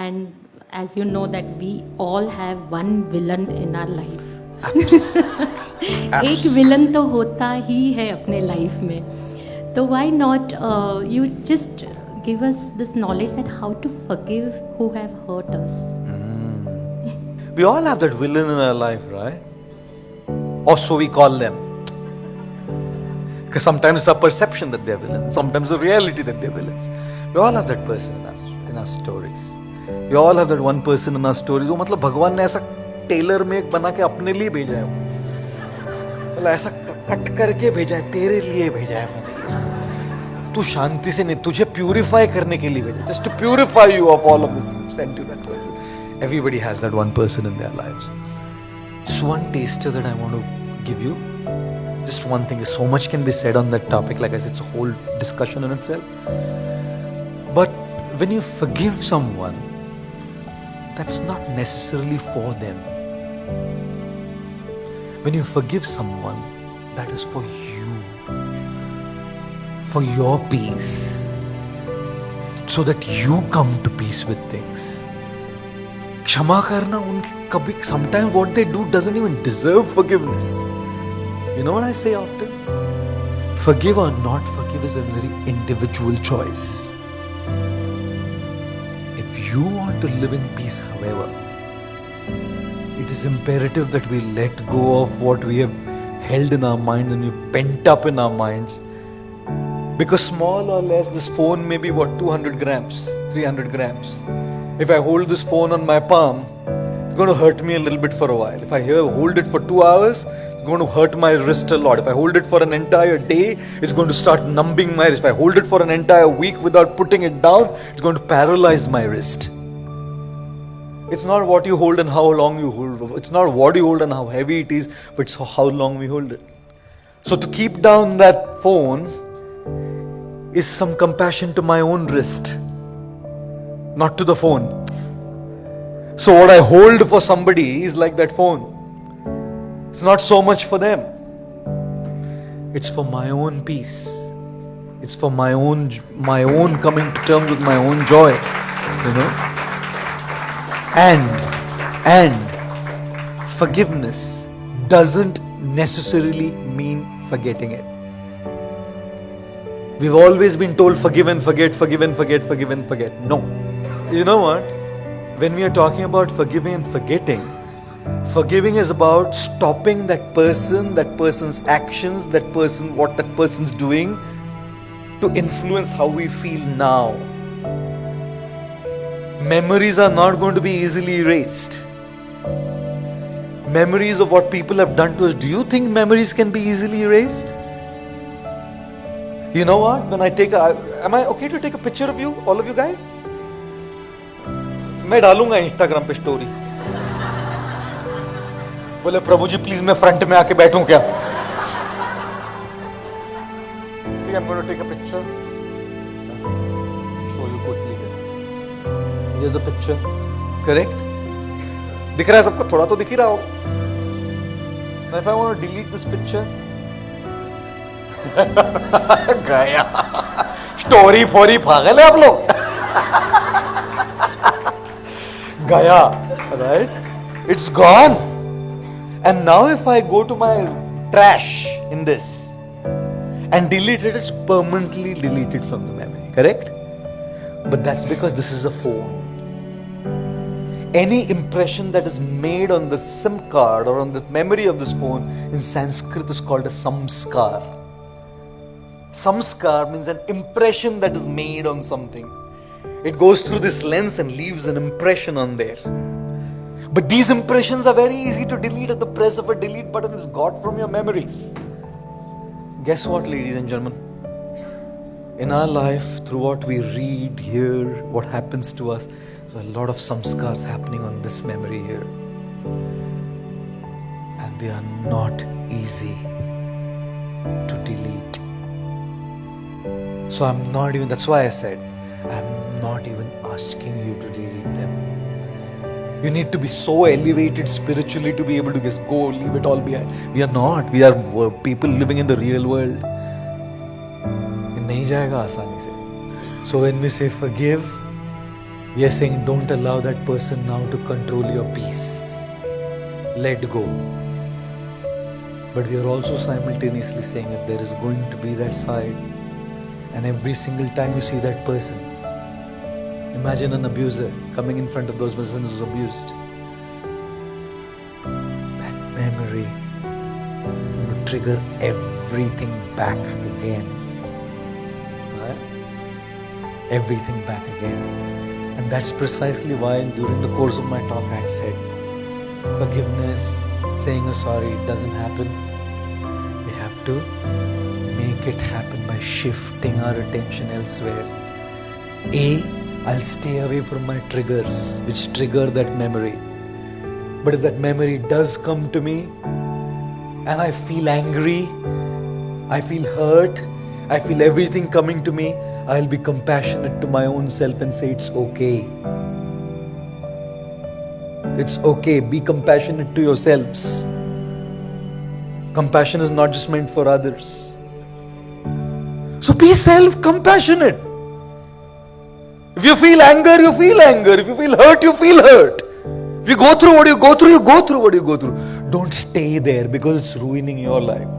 and as you know that we all have one villain in our life. एक villain तो होता ही है अपने लाइफ में. तो why not you just give us this knowledge that how to forgive who have hurt us. We all have that villain in our life, right? Or so we call them. Because sometimes it's our perception that they're villains, sometimes the reality that they're villains. We all have that person in our stories. We all have that one person in our stories. वो मतलब भगवान ने ऐसा Taylor में एक बना के अपने लिए भेजा है, मतलब ऐसा कट करके भेजा है, तेरे लिए भेजा है मैंने इसको. तू शांति से नहीं, तुझे प्यूरिफाई करने के लिए भेजा, just to purify you of all of this, sent you that person. Everybody has that one person in their lives. Just one taster that I want to give you. Just one thing. So much can be said on that topic. Like I said, it's a whole discussion in itself. But when you forgive someone, that's not necessarily for them. When you forgive someone, that is for you, for your peace, so that you come to peace with things. क्षमा करना उनके कभी, sometimes what they do doesn't even deserve forgiveness. You know what I say often? Forgive or not forgive is a very individual choice. If you want to live in peace, however, it is imperative that we let go of what we have held in our minds and we pent up in our minds. Because small or less, this phone may be 200 grams, 300 grams. If I hold this phone on my palm, it's going to hurt me a little bit for a while. If I hold it for 2 hours, it's going to hurt my wrist a lot. If I hold it for an entire day, it's going to start numbing my wrist. If I hold it for an entire week without putting it down, it's going to paralyze my wrist. It's not what you hold and how long you hold. It's not what you hold and how heavy it is, but it's how long we hold it. So to keep down that phone is some compassion to my own wrist, not to the phone. So what I hold for somebody is like that phone. It's not so much for them. It's for my own peace. It's for my own coming to terms with my own joy, you know. And forgiveness doesn't necessarily mean forgetting it. We've always been told forgive and forget, forgive and forget, forgive and forget. No. You know what? When we are talking about forgiving and forgetting, forgiving is about stopping that person, that person's actions, what that person's doing to influence how we feel now. Memories are not going to be easily erased. Memories of what people have done to us. Do you think memories can be easily erased? You know what? When I am I okay to take a picture of you, all of you guys? मैं डालूंगा Instagram पे story. बोले प्रभु जी please मैं front में आके बैठूं क्या? See, I'm going to take a picture. Show you quickly here. Here's the picture. Correct? दिख रहा है सबको? थोड़ा तो दिख ही रहा हो. Now if I want to delete this picture, गया. स्टोरी फोरी पागल है आप लोग. गया, right? It's gone. And now if I go to my trash in this and delete it, it's permanently deleted from the memory, correct? But that's because this is a phone. Any impression that is made on the SIM card or on the memory of this phone in Sanskrit is called a samskar. Samskar means an impression that is made on something. It goes through this lens and leaves an impression on there. But these impressions are very easy to delete. At the press of a delete button is gone from your memories. Guess what, ladies and gentlemen? In our life, through what we read, hear, what happens to us, there's a lot of samskars happening on this memory here. And they are not easy to delete. So that's why I said, I'm not even asking you to delete them. You need to be so elevated spiritually to be able to just go, leave it all behind. We are not. We are people living in the real world. नहीं जाएगा आसानी से. So when we say forgive, We are saying, don't allow that person now to control your peace. Let go. But we are also simultaneously saying that there is going to be that side. And every single time you see that person, imagine an abuser coming in front of those persons who's abused. That memory will trigger everything back again. Right? Everything back again. And that's precisely why during the course of my talk I had said, forgiveness, saying a sorry, it doesn't happen. We have to make it happen by shifting our attention elsewhere. I'll stay away from my triggers which trigger that memory. But if that memory does come to me and I feel angry, I feel hurt, I feel everything coming to me, I'll be compassionate to my own self and say it's okay. It's okay. Be compassionate to yourselves. Compassion is not just meant for others. So be self-compassionate. If you feel anger, you feel anger. If you feel hurt, you feel hurt. If you go through what you go through, you go through what you go through. Don't stay there because it's ruining your life.